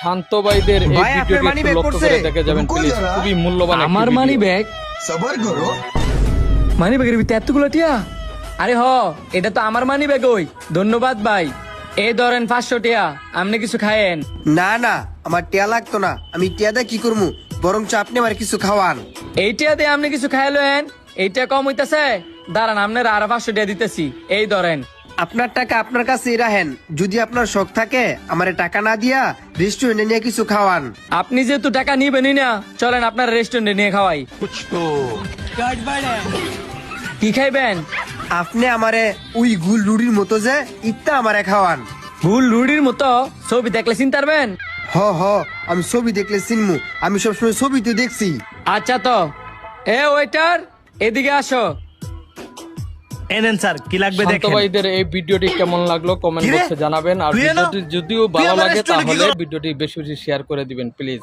শান্ত ভাইদের এই ভাই, আপনার ভিডিওটি money একটু bag লক্ষ্য করছে? করে দেখে যাবেন रुको প্লিজ, जरा। খুবই মূল্যবান একটি আমার ভিডিও। মানি ব্যাগ सबर करो। মানি ব্যাগের ভিতরে এতগুলো টিয়া? আরে এটা তো আমার মানি ব্যাগ। ওই ধন্যবাদ ভাই, এই ধরেন 500 টিয়া, আপনি কিছু খায়েন। না না, আমার টিয়া লাগতো না। আমি টিয়া দিয়ে কি করবো? বরঞ্চ আপনি আমার কিছু খাওয়ান। এই টিয়া দিয়ে আপনি কিছু খাইলেন, এইটা কম হইতাছে। দাঁড়ান, আপনার আর 500 টিয়া দিতেছি, এই ধরেন। আপনার টাকা আপনার কাছেই রাখেন। যদি আপনার শখ থাকে আমারে টাকা না দিয়া রেস্টুরেন্টে নিয়ে কিছু খাওয়ান। আপনি যেহেতু টাকা নিবেনই না, চলেন আপনার রেস্টুরেন্টে নিয়ে খাওয়াই। কি খাইবেন? আপনি আমারে ওই গুল রুটির মতো যে ইত্যা আমারে খাওয়ান। ভুল রুডির মতো ছবি দেখলে চিনতে পারবেন। হ হ, আমি ছবি দেখলে চিনমু। আমি সবসময় ছবি তো দেখছি। আচ্ছা তো, ওয়েটার এদিকে আসো। এনেন স্যার, কি লাগবে শান্ত দেখেন। ভাইদের এই ভিডিওটি কেমন লাগলো কমেন্ট কিরে? বক্সে জানাবেন, আর তুই এলো? ভিডিওটি যদিও তুই ভালো আমার লাগে রেস্টুরেন্টে কি তাহলে কর- ভিডিওটি বেশি বেশি শেয়ার করে দিবেন প্লিজ।